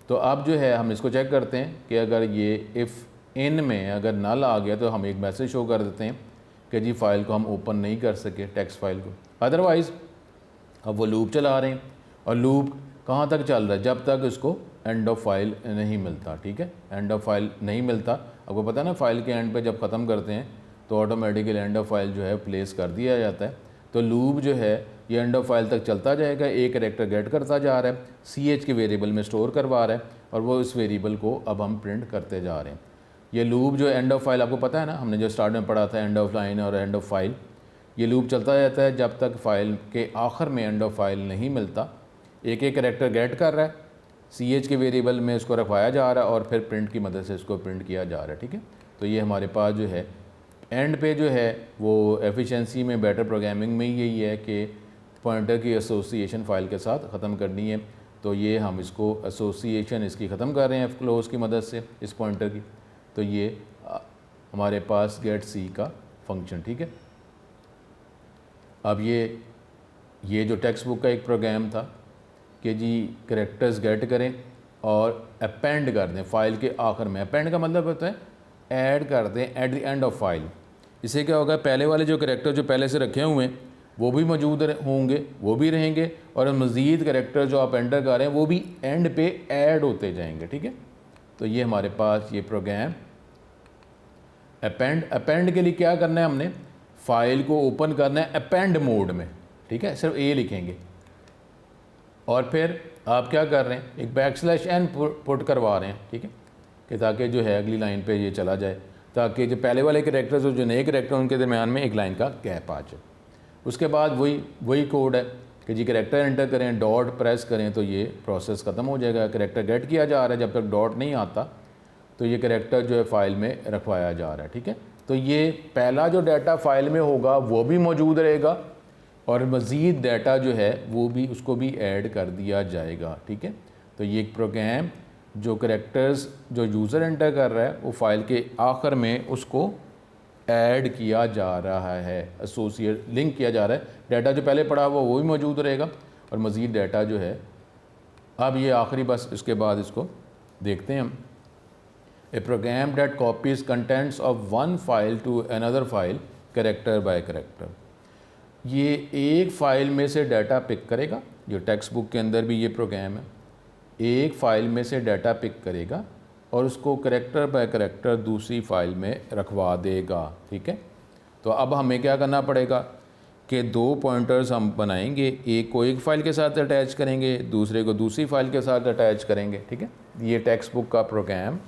तो अब जो है हम इसको चेक करते हैं कि अगर ये इफ़ इन में अगर नल आ गया तो हम एक मैसेज शो कर देते हैं कि जी फ़ाइल को हम ओपन नहीं कर सके, टेक्स्ट फाइल को। अदरवाइज़ अब वो लूप चला रहे हैं, और लूप कहाँ तक चल रहा है, जब तक इसको एंड ऑफ फाइल नहीं मिलता, ठीक है। एंड ऑफ फाइल नहीं मिलता, आपको पता है ना, फाइल के एंड पे जब ख़त्म करते हैं तो ऑटोमेटिकली एंड ऑफ फाइल जो है प्लेस कर दिया जाता है। तो लूप जो है ये एंड ऑफ फाइल तक चलता जाएगा, एक कैरेक्टर गेट करता जा रहा है, ch के वेरिएबल में स्टोर करवा रहा है, और वो इस वेरिएबल को अब हम प्रिंट करते जा रहे हैं। ये लूप जो एंड ऑफ फाइल, आपको पता है ना, हमने जो स्टार्ट में पढ़ा था एंड ऑफ लाइन और एंड ऑफ फाइल, ये लूप चलता रहता है जब तक फाइल के आखिर में एंड ऑफ फाइल नहीं मिलता। एक एक कैरेक्टर गेट कर रहा है, ch के वेरिएबल में इसको रखवाया जा रहा है, और फिर प्रिंट की मदद से इसको प्रिंट किया जा रहा है, ठीक है। तो ये हमारे पास जो है एंड पे जो है वो एफिशिएंसी में, बेटर प्रोग्रामिंग में यही है कि पॉइंटर की एसोसिएशन फ़ाइल के साथ ख़त्म करनी है। तो ये हम इसको एसोसिएशन इसकी ख़त्म कर रहे हैं एफ क्लोज की मदद से, इस पॉइंटर की। तो ये हमारे पास गेट सी का फंक्शन, ठीक है। अब ये जो टेक्स्ट बुक का एक प्रोग्राम था कि जी कैरेक्टर्स गेट करें और अपेंड कर दें फ़ाइल के आखिर में। अपेंड का मतलब होता है ऐड कर दें at the end of file. इससे क्या होगा, पहले वाले जो कैरेक्टर जो पहले से रखे हुए हैं वो भी मौजूद होंगे, वो भी रहेंगे, और मज़ीद कैरेक्टर जो आप एंटर कर रहे हैं वो भी एंड पे ऐड होते जाएंगे, ठीक है। तो ये हमारे पास ये प्रोग्राम अपेंड के लिए क्या करना है, हमने फ़ाइल को ओपन करना है अपेंड मोड में, ठीक है, सिर्फ ए लिखेंगे। और फिर आप क्या कर रहे हैं, एक बैकस्लैश n पुट करवा रहे हैं, ठीक है, कि ताकि जो है अगली लाइन पे ये चला जाए, ताकि जो पहले वाले कैरेक्टर्स और जो नए कैरेक्टर उनके दरमियान में एक लाइन का गैप आ जाए। उसके बाद वही कोड है कि जी कैरेक्टर एंटर करें, डॉट प्रेस करें, तो ये प्रोसेस ख़त्म हो जाएगा। कैरेक्टर गेट किया जा रहा है, जब तक डॉट नहीं आता तो ये कैरेक्टर जो है फ़ाइल में रखवाया जा रहा है, ठीक है। तो ये पहला जो डाटा फ़ाइल में होगा वो भी मौजूद रहेगा, और मज़ीद डाटा जो है वो भी, उसको भी ऐड कर दिया जाएगा, ठीक है। तो ये एक प्रोग्राम जो कैरेक्टर्स जो यूज़र एंटर कर रहा है वो फ़ाइल के आखिर में उसको ऐड किया जा रहा है, एसोसिएट लिंक किया जा रहा है। डाटा जो पहले पड़ा हुआ वो भी मौजूद रहेगा, और मज़ीद डाटा जो है, अब ये आखिरी बस इसके बाद इसको देखते हैं हम। A program that copies contents of one file to another file character by character. ये एक फ़ाइल में से डाटा पिक करेगा, जो टेक्स्ट बुक के अंदर भी ये प्रोग्राम है, एक फ़ाइल में से डाटा पिक करेगा और उसको कैरेक्टर बाय कैरेक्टर दूसरी फ़ाइल में रखवा देगा, ठीक है। तो अब हमें क्या करना पड़ेगा कि दो पॉइंटर्स हम बनाएंगे, एक को एक फ़ाइल के साथ अटैच करेंगे, दूसरे को दूसरी फ़ाइल के साथ अटैच करेंगे, ठीक है। ये टेक्स्ट बुक का प्रोग्राम।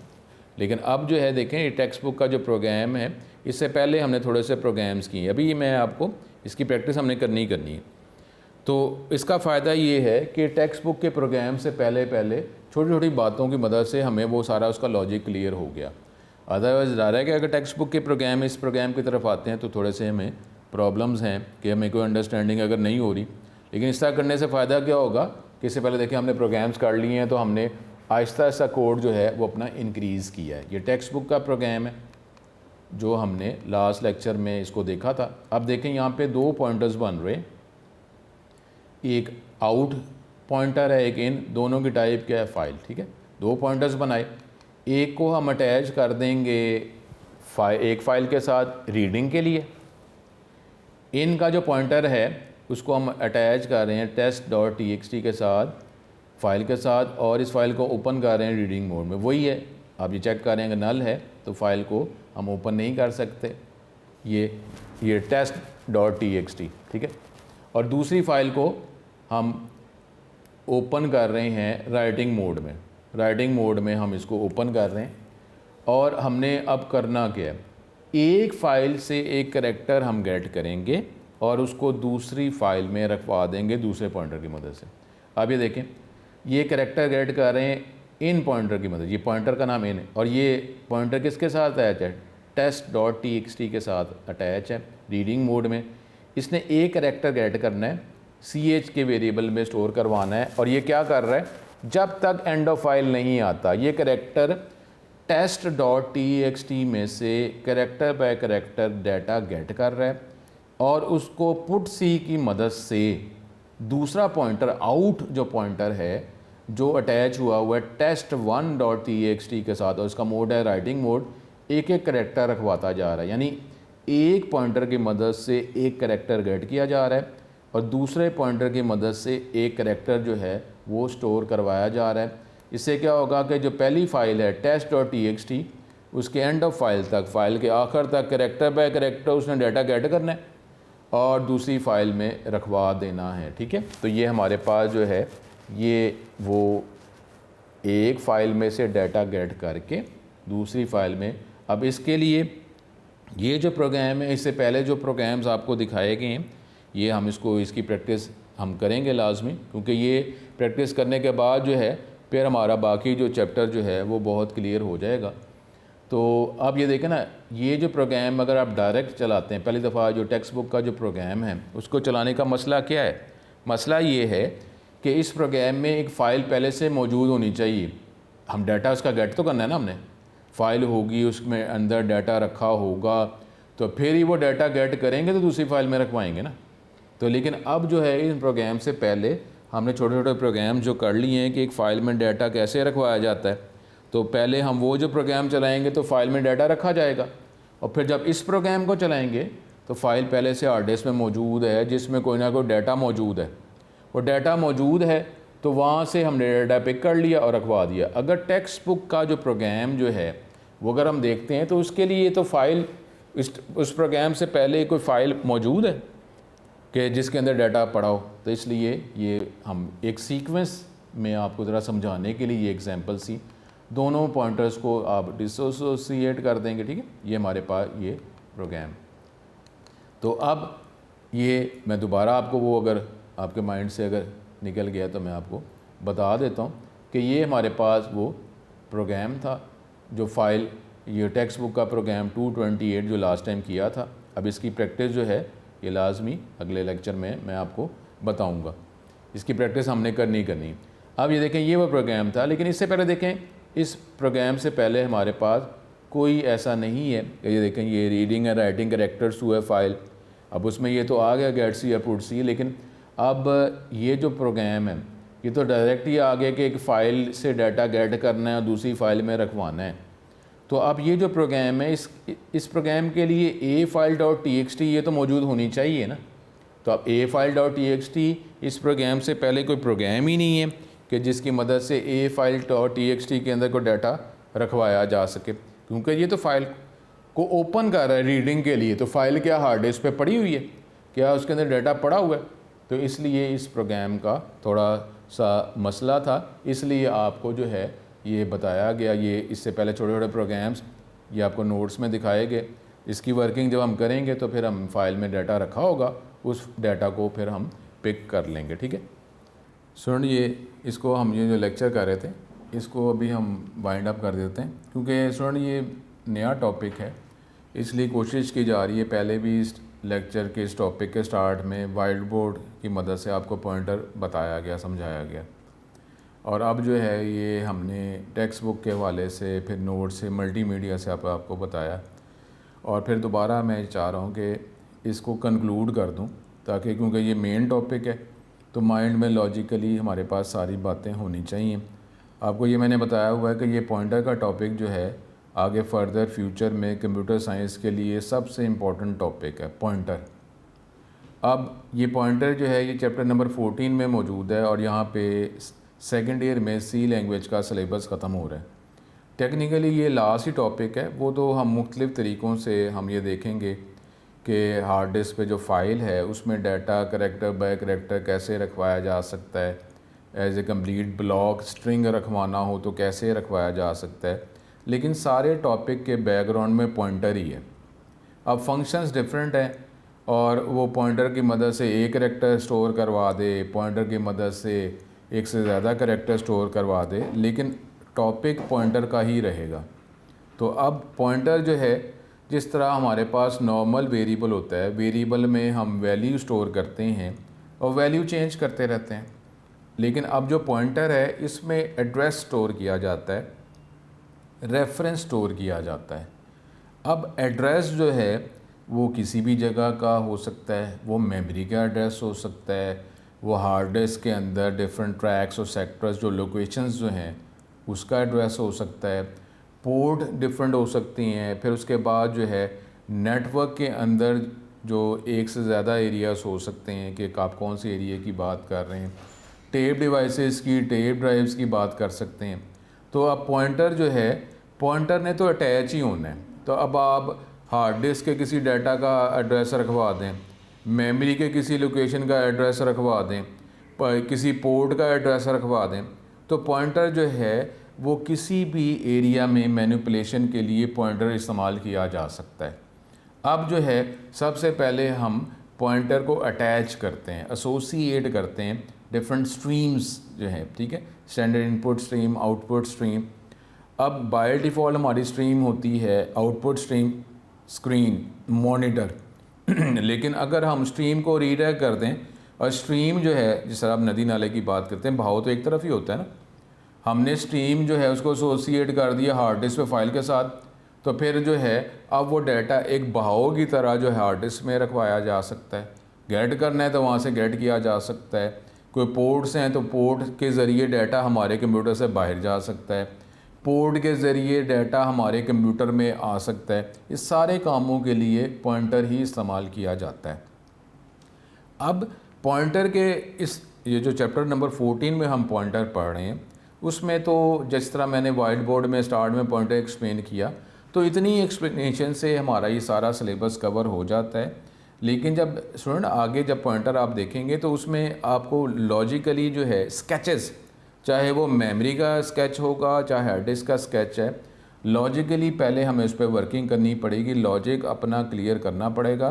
लेकिन अब जो है देखें, ये टेक्स्ट बुक का जो प्रोग्राम है, इससे पहले हमने थोड़े से प्रोग्राम्स किए, अभी मैं आपको इसकी प्रैक्टिस हमने करनी है। तो इसका फ़ायदा ये है कि टेक्स्ट बुक के प्रोग्राम से पहले छोटी छोटी बातों की मदद से हमें वो सारा उसका लॉजिक क्लियर हो गया। अदरवाइज़ ज़ाहिर है कि अगर टेक्स्ट बुक के प्रोग्राम इस प्रोग्राम की तरफ आते हैं तो थोड़े से हमें प्रॉब्लम्स हैं कि हमें कोई अंडरस्टैंडिंग अगर नहीं हो रही। लेकिन इस तरह करने से फ़ायदा क्या होगा कि इससे पहले देखिए हमने प्रोग्राम्स कर लिए हैं, तो हमने आहिस्ता आहिस्ता कोड जो है वो अपना इंक्रीज़ किया है। ये टेक्स्ट बुक का प्रोग्राम है जो हमने लास्ट लेक्चर में इसको देखा था। अब देखें यहाँ पे दो पॉइंटर्स बन रहे, एक आउट पॉइंटर है, एक इन, दोनों की टाइप क्या है, फाइल, ठीक है। दो पॉइंटर्स बनाए, एक को हम अटैच कर देंगे एक फ़ाइल के साथ रीडिंग के लिए, इन का जो पॉइंटर है उसको हम अटैच कर रहे हैं test.txt के साथ, फ़ाइल के साथ, और इस फाइल को ओपन कर रहे हैं रीडिंग मोड में। वही है, आप ये चेक कर रहे हैं कि नल है तो फाइल को हम ओपन नहीं कर सकते, ये test.txt, ठीक है। और दूसरी फ़ाइल को हम ओपन कर रहे हैं राइटिंग मोड में। राइटिंग मोड में हम इसको ओपन कर रहे हैं और हमने अब करना क्या है, एक फ़ाइल से एक करैक्टर हम गेट करेंगे और उसको दूसरी फ़ाइल में रखवा देंगे दूसरे पॉइंटर की मदद से। अब ये देखें, ये करैक्टर गेट कर रहे हैं इन पॉइंटर की मदद, ये पॉइंटर का नाम इन है और ये पॉइंटर किसके साथ अटैच है, test.txt के साथ अटैच है रीडिंग मोड में। इसने एक करैक्टर गेट करना है, ch के वेरिएबल में स्टोर करवाना है और ये क्या कर रहा है, जब तक एंड ऑफ फाइल नहीं आता ये करैक्टर test.txt में से character by character data get कर रहा है और उसको पुट सी की मदद से दूसरा पॉइंटर आउट जो पॉइंटर है जो अटैच हुआ है test1.txt के साथ और उसका मोड है राइटिंग मोड, एक एक करैक्टर रखवाता जा रहा है। यानी एक पॉइंटर की मदद से एक करैक्टर गेट किया जा रहा है और दूसरे पॉइंटर की मदद से एक करैक्टर जो है वो स्टोर करवाया जा रहा है। इससे क्या होगा कि जो पहली फ़ाइल है test.txt उसके एंड ऑफ फाइल तक, फ़ाइल के आखिर तक करैक्टर बाय करैक्टर उसने डाटा गेट करना है और दूसरी फ़ाइल में रखवा देना है। ठीक है, तो ये हमारे पास जो है ये वो एक फ़ाइल में से डाटा गेट करके दूसरी फ़ाइल में। अब इसके लिए ये जो प्रोग्राम है, इससे पहले जो प्रोग्राम्स आपको दिखाए गए हैं ये हम इसकी प्रैक्टिस हम करेंगे लाजमी, क्योंकि ये प्रैक्टिस करने के बाद जो है फिर हमारा बाकी जो चैप्टर जो है वो बहुत क्लियर हो जाएगा। तो अब ये देखें ना, ये जो प्रोग्राम अगर आप डायरेक्ट चलाते हैं, पहली दफ़ा जो टेक्स्ट बुक का जो प्रोग्राम है उसको चलाने का मसला क्या है, मसला ये है कि इस प्रोग्राम में एक फ़ाइल पहले से मौजूद होनी चाहिए। हम डाटा उसका गेट तो करना है ना, हमने फ़ाइल होगी उसमें अंदर डाटा रखा होगा तो फिर ही वो डाटा गेट करेंगे तो दूसरी फ़ाइल में रखवाएंगे ना। तो लेकिन अब जो है इन प्रोग्राम से पहले हमने छोटे छोटे प्रोग्राम जो कर लिए हैं कि एक फ़ाइल में डाटा कैसे रखवाया जाता है, तो पहले हम वो जो प्रोग्राम चलाएंगे तो फ़ाइल में डाटा रखा जाएगा और फिर जब इस प्रोग्राम को चलाएंगे तो फ़ाइल पहले से हार्ड डिस्क में मौजूद है जिसमें कोई ना कोई डाटा मौजूद है, वो डाटा मौजूद है तो वहाँ से हमने डाटा पिक कर लिया और रखवा दिया। अगर टेक्स्ट बुक का जो प्रोग्राम जो है वो अगर हम देखते हैं तो उसके लिए तो फ़ाइल उस प्रोग्राम से पहले कोई फ़ाइल मौजूद है कि जिसके अंदर डाटा पड़ा हो। तो इसलिए ये हम एक सीक्वेंस में आपको ज़रा समझाने के लिए ये एग्जांपल सी, दोनों पॉइंटर्स को आप डिसोसिएट कर देंगे। ठीक है, ये हमारे पास ये प्रोग्राम। तो अब ये मैं दोबारा आपको वो अगर आपके माइंड से अगर निकल गया तो मैं आपको बता देता हूँ कि ये हमारे पास वो प्रोग्राम था जो फ़ाइल, ये टेक्स्ट बुक का प्रोग्राम 228 जो लास्ट टाइम किया था। अब इसकी प्रैक्टिस जो है ये लाजमी अगले लेक्चर में मैं आपको बताऊंगा, इसकी प्रैक्टिस हमने करनी। अब ये देखें, ये वो प्रोग्राम था, लेकिन इससे पहले देखें इस प्रोग्राम से पहले हमारे पास कोई ऐसा नहीं है। ये देखें, ये reading and writing characters to है फ़ाइल, अब उसमें ये तो आ गया गेट सी या पुट सी, लेकिन अब ये जो प्रोग्राम है ये तो डायरेक्ट ही आ गया कि एक फ़ाइल से डाटा गेट करना है और दूसरी फ़ाइल में रखवाना है। तो अब ये जो प्रोग्राम है इस प्रोग्राम के लिए a file dot t x t ये तो मौजूद होनी चाहिए ना। तो अब a file dot t x t इस प्रोग्राम से पहले कोई प्रोग्राम ही नहीं है कि जिसकी मदद से a file dot t x t के अंदर कोई डाटा रखवाया जा सके, क्योंकि ये तो फ़ाइल को ओपन कर रहा है रीडिंग के लिए। तो फ़ाइल क्या हार्ड डिस्क पे पड़ी हुई है, क्या उसके अंदर डाटा पड़ा हुआ है? तो इसलिए इस प्रोग्राम का थोड़ा सा मसला था, इसलिए आपको जो है ये बताया गया। ये इससे पहले छोटे छोटे प्रोग्राम्स ये आपको नोट्स में दिखाए गए। इसकी वर्किंग जब हम करेंगे तो फिर हम फाइल में डाटा रखा होगा, उस डाटा को फिर हम पिक कर लेंगे। ठीक है स्टूडेंट, ये इसको हम ये जो लेक्चर कर रहे थे इसको अभी हम वाइंड अप कर देते हैं, क्योंकि स्टूडेंट ये नया टॉपिक है, इसलिए कोशिश की जा रही है। पहले भी इस लेक्चर के इस टॉपिक के स्टार्ट में वाइट बोर्ड की मदद से आपको पॉइंटर बताया गया, समझाया गया, और अब जो है ये हमने टेक्स्ट बुक के हवाले से, फिर नोट से, मल्टीमीडिया से आपको बताया, और फिर दोबारा मैं चाह रहा हूँ कि इसको कंक्लूड कर दूँ, ताकि क्योंकि ये मेन टॉपिक है तो माइंड में लॉजिकली हमारे पास सारी बातें होनी चाहिए। आपको ये मैंने बताया हुआ है कि ये पॉइंटर का टॉपिक जो है आगे फर्दर फ्यूचर में कंप्यूटर साइंस के लिए सबसे इम्पोर्टेंट टॉपिक है पॉइंटर। अब ये पॉइंटर जो है ये चैप्टर नंबर 14 में मौजूद है और यहाँ पे सेकेंड ईयर में सी लैंग्वेज का सिलेबस ख़त्म हो रहा है। टेक्निकली ये लास्ट ही टॉपिक है, वो तो हम मुख्तलिफ़ तरीक़ों से हम ये देखेंगे कि हार्ड डिस्क पे जो फ़ाइल है उसमें डाटा करेक्टर बाय करेक्टर कैसे रखवाया जा सकता है, as a complete block string रखवाना हो तो कैसे रखवाया जा सकता है। लेकिन सारे टॉपिक के बैकग्राउंड में पॉइंटर ही है। अब फंक्शंस डिफरेंट हैं और वो पॉइंटर की मदद से एक करेक्टर स्टोर करवा दे, पॉइंटर की मदद से एक से ज़्यादा करेक्टर स्टोर करवा दे, लेकिन टॉपिक पॉइंटर का ही रहेगा। तो अब पॉइंटर जो है, जिस तरह हमारे पास नॉर्मल वेरिएबल होता है, वेरिएबल में हम वैल्यू स्टोर करते हैं और वैल्यू चेंज करते रहते हैं, लेकिन अब जो पॉइंटर है इसमें एड्रेस स्टोर किया जाता है, रेफरेंस स्टोर किया जाता है। अब एड्रेस जो है वो किसी भी जगह का हो सकता है, वो मेमोरी का एड्रेस हो सकता है, वो हार्ड डिस्क के अंदर डिफरेंट ट्रैक्स और सेक्टर्स जो लोकेशंस जो हैं उसका एड्रेस हो सकता है, पोर्ट डिफरेंट हो सकती हैं। फिर उसके बाद जो है नेटवर्क के अंदर जो एक से ज़्यादा एरियाज़ हो सकते हैं कि आप कौन से एरिया की बात कर रहे हैं, टेप डिवाइसेस की, टेप ड्राइव्स की बात कर सकते हैं। तो अब पॉइंटर जो है, पॉइंटर ने तो अटैच ही होना है। तो अब आप हार्ड डिस्क के किसी डाटा का एड्रेस रखवा दें, मेमोरी के किसी लोकेशन का एड्रेस रखवा दें, किसी पोर्ट का एड्रेस रखवा दें, तो पॉइंटर जो है वो किसी भी एरिया में मैनिपुलेशन के लिए पॉइंटर इस्तेमाल किया जा सकता है। अब जो है सबसे पहले हम पॉइंटर को अटैच करते हैं, एसोसिएट करते हैं डिफरेंट स्ट्रीम्स जो है, ठीक है, standard input stream, output stream. अब बाय डिफ़ॉल्ट हमारी स्ट्रीम होती है आउटपुट स्ट्रीम, स्क्रीन, मॉनिटर लेकिन अगर हम स्ट्रीम को रीडायरेक्ट कर दें, और स्ट्रीम जो है जिस तरह आप नदी नाले की बात करते हैं, बहाव तो एक तरफ ही होता है ना, हमने स्ट्रीम जो है उसको एसोसिएट कर दिया हार्ड डिस्क पे फाइल के साथ, तो फिर जो है अब वो डाटा एक बहाव की तरह जो है हार्ड डिस्क में रखवाया जा सकता है। गेट करना है तो वहाँ से गेट किया जा सकता है, कोई पोर्ट्स हैं तो पोर्ट के ज़रिए डाटा हमारे कंप्यूटर से बाहर जा सकता है, पोर्ट के ज़रिए डाटा हमारे कंप्यूटर में आ सकता है। इस सारे कामों के लिए पॉइंटर ही इस्तेमाल किया जाता है। अब पॉइंटर के ये जो चैप्टर नंबर 14 में हम पॉइंटर पढ़ रहे हैं, उसमें तो जिस तरह मैंने वाइट बोर्ड में स्टार्ट में पॉइंटर एक्सप्लेन किया, तो इतनी एक्सप्लेनेशन से हमारा ये सारा सिलेबस कवर हो जाता है। लेकिन जब स्टूडेंट आगे जब पॉइंटर आप देखेंगे तो उसमें आपको लॉजिकली जो है स्केचेस, चाहे वो मेमोरी का स्केच होगा चाहे हार्ड डिस्क का स्केच है, लॉजिकली पहले हमें उस पर वर्किंग करनी पड़ेगी, लॉजिक अपना क्लियर करना पड़ेगा।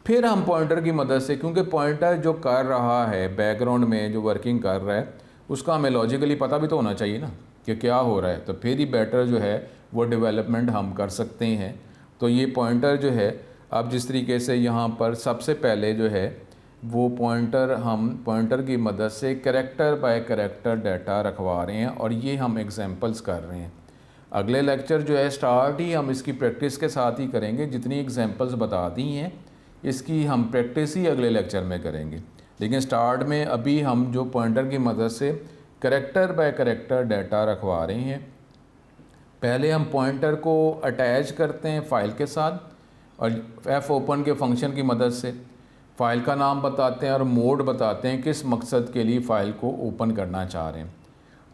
फिर हम पॉइंटर की मदद से, क्योंकि पॉइंटर जो कर रहा है बैकग्राउंड में जो वर्किंग कर रहा है उसका हमें लॉजिकली पता भी तो होना चाहिए ना कि क्या हो रहा है, तो फिर ही बेटर जो है वो डेवलपमेंट हम कर सकते हैं। तो ये पॉइंटर जो है, अब जिस तरीके से यहाँ पर सबसे पहले जो है वो पॉइंटर, हम पॉइंटर की मदद से कैरेक्टर बाय कैरेक्टर डाटा रखवा रहे हैं और ये हम एग्जांपल्स कर रहे हैं। अगले लेक्चर जो है स्टार्ट ही हम इसकी प्रैक्टिस के साथ ही करेंगे, जितनी एग्जांपल्स बता दी हैं इसकी हम प्रैक्टिस ही अगले लेक्चर में करेंगे। लेकिन स्टार्ट में अभी हम जो पॉइंटर की मदद से कैरेक्टर बाय कैरेक्टर डाटा रखवा रहे हैं, पहले हम पॉइंटर को अटैच करते हैं फाइल के साथ और एफ ओपन के फंक्शन की मदद से फ़ाइल का नाम बताते हैं और मोड बताते हैं किस मकसद के लिए फ़ाइल को ओपन करना चाह रहे हैं।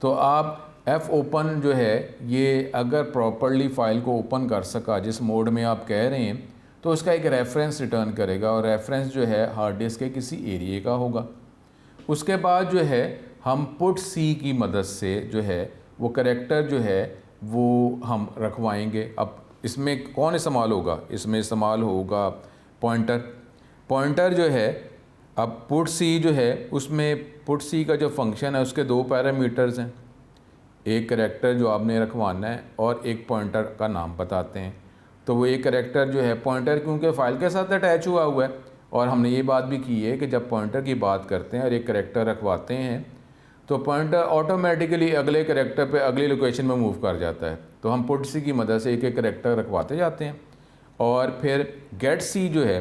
तो आप एफ ओपन जो है ये अगर प्रॉपरली फ़ाइल को ओपन कर सका जिस मोड में आप कह रहे हैं, तो उसका एक रेफरेंस रिटर्न करेगा और रेफरेंस जो है हार्ड डिस्क के किसी एरिया का होगा। उसके बाद जो है हम पुट सी की मदद से जो है वो कैरेक्टर जो है वो हम रखवाएंगे। अब इसमें कौन इस्तेमाल होगा, इसमें इस्तेमाल होगा पॉइंटर। पॉइंटर जो है, अब पुट सी जो है उसमें पुट सी का जो फंक्शन है उसके दो पैरामीटर्स हैं, एक कैरेक्टर जो आपने रखवाना है और एक पॉइंटर का नाम बताते हैं। तो वो एक कैरेक्टर जो है पॉइंटर क्योंकि फ़ाइल के साथ अटैच हुआ हुआ है, और हमने ये बात भी की है कि जब पॉइंटर की बात करते हैं और एक कैरेक्टर रखवाते हैं तो पॉइंटर ऑटोमेटिकली अगले कैरेक्टर पे अगली लोकेशन में मूव कर जाता है। तो हम पुट सी की मदद से एक एक कैरेक्टर रखवाते जाते हैं। और फिर गेट सी जो है,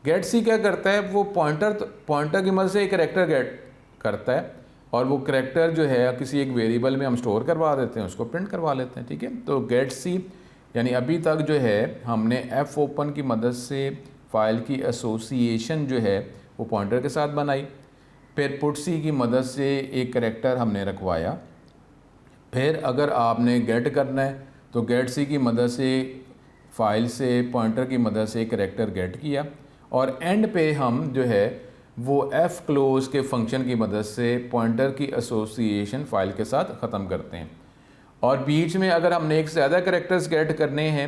गेट सी क्या करता है, वो पॉइंटर की मदद से एक कैरेक्टर गेट करता है और वो कैरेक्टर जो है किसी एक वेरिएबल में हम स्टोर करवा देते हैं, उसको प्रिंट करवा लेते हैं, ठीक है। तो गेट सी यानी अभी तक जो है हमने एफ ओपन की मदद से फ़ाइल की एसोसिएशन जो है वो पॉइंटर के साथ बनाई, फिर पुट सी की मदद से एक कैरेक्टर हमने रखवाया। फिर अगर आपने गेट करना है तो गेट सी की मदद से फ़ाइल से पॉइंटर की मदद से एक कैरेक्टर गेट किया, और एंड पे हम जो है वो एफ क्लोज के फंक्शन की मदद से पॉइंटर की एसोसिएशन फ़ाइल के साथ ख़त्म करते हैं। और बीच में अगर हमने एक से ज़्यादा कैरेक्टर्स गेट करने हैं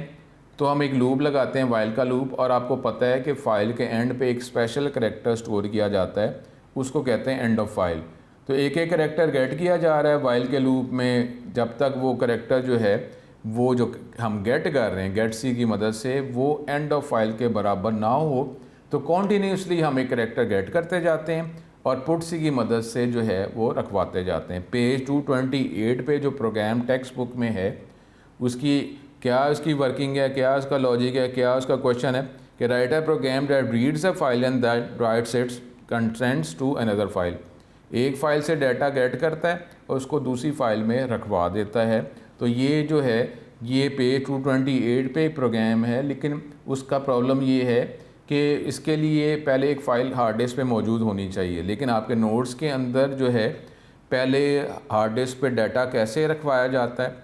तो हम एक लूप लगाते हैं, वाइल का लूप, और आपको पता है कि फ़ाइल के एंड पे एक स्पेशल कैरेक्टर स्टोर किया जाता है, उसको कहते हैं एंड ऑफ फाइल। तो एक एक कैरेक्टर गेट किया जा रहा है वाइल के लूप में, जब तक वो कैरेक्टर जो है वो जो हम गेट कर रहे हैं गेट सी की मदद से वो एंड ऑफ फाइल के बराबर ना हो, तो कॉन्टीन्यूसली हम एक कैरेक्टर गेट करते जाते हैं और पुट सी की मदद से जो है वो रखवाते जाते हैं। पेज 228 पे जो प्रोग्राम टेक्स्ट बुक में है उसकी क्या उसकी वर्किंग है, क्या उसका लॉजिक है, क्या उसका क्वेश्चन है कि write a program that reads a file and that writes its contents to another file. एक फ़ाइल से डाटा गेट करता है और उसको दूसरी फ़ाइल में रखवा देता है। तो ये जो है ये पेज 228 पे प्रोग्राम है, लेकिन उसका प्रॉब्लम ये है कि इसके लिए पहले एक फ़ाइल हार्ड डिस्क पे मौजूद होनी चाहिए, लेकिन आपके नोट्स के अंदर जो है पहले हार्ड डिस्क पे डाटा कैसे रखवाया जाता है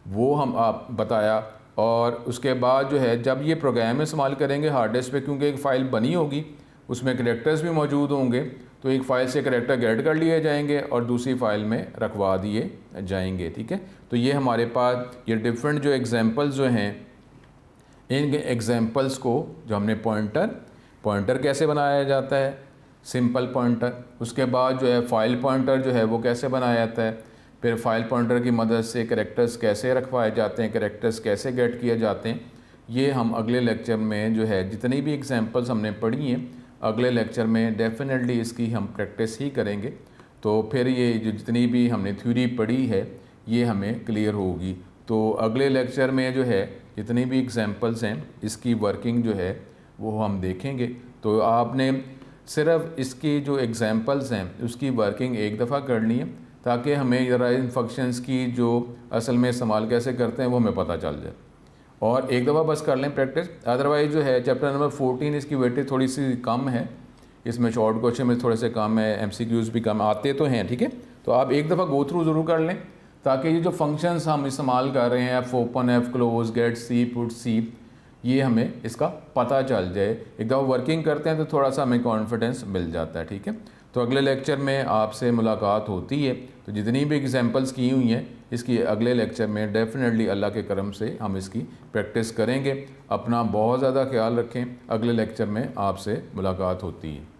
वो हम आप बताया, और उसके बाद जो है जब ये प्रोग्राम इस्तेमाल करेंगे हार्ड डिस्क पे, क्योंकि एक फ़ाइल बनी होगी उसमें कैरेक्टर्स भी मौजूद होंगे, तो एक फ़ाइल से कैरेक्टर गेट कर लिए जाएंगे और दूसरी फ़ाइल में रखवा दिए जाएंगे। ठीक है, तो ये हमारे पास ये डिफरेंट जो एग्जांपल्स जो हैं, इन एग्जांपल्स को जो हमने पॉइंटर कैसे बनाया जाता है, सिंपल पॉइंटर, उसके बाद जो है फ़ाइल पॉइंटर जो है वो कैसे बनाया जाता है, फिर फाइल पॉइंटर की मदद से कैरेक्टर्स कैसे रखवाए जाते हैं, कैरेक्टर्स कैसे गेट किए जाते हैं, ये हम अगले लेक्चर में जो है जितनी भी एग्जांपल्स हमने पढ़ी हैं अगले लेक्चर में डेफिनेटली इसकी हम प्रैक्टिस ही करेंगे। तो फिर ये जो जितनी भी हमने थ्योरी पढ़ी है ये हमें क्लियर होगी। तो अगले लेक्चर में जो है जितनी भी एग्जांपल्स हैं इसकी वर्किंग जो है वो हम देखेंगे। तो आपने सिर्फ इसकी जो एग्जांपल्स हैं उसकी वर्किंग एक दफ़ा करनी है ताकि हमें ज़रा इन फंक्शंस की जो असल में इस्तेमाल कैसे करते हैं वो हमें पता चल जाए, और एक दफ़ा बस कर लें प्रैक्टिस। अदरवाइज़ जो है चैप्टर नंबर 14 इसकी वेटेज थोड़ी सी कम है, इसमें शॉर्ट क्वेश्चन में थोड़े से कम है, MCQs भी कम आते तो हैं। ठीक है, तो आप एक दफ़ा गो थ्रू ज़रूर कर लें ताकि ये जो फंक्शंस हम इस्तेमाल कर रहे हैं f open, f close, get c, put c, ये हमें इसका पता चल जाए। एक दफ़ा वर्किंग करते हैं तो थोड़ा सा हमें कॉन्फिडेंस मिल जाता है। ठीक है, तो अगले लेक्चर में आपसे मुलाकात होती है। तो जितनी भी एग्जांपल्स की हुई हैं इसकी अगले लेक्चर में डेफिनेटली अल्लाह के करम से हम इसकी प्रैक्टिस करेंगे। अपना बहुत ज़्यादा ख्याल रखें, अगले लेक्चर में आपसे मुलाकात होती है।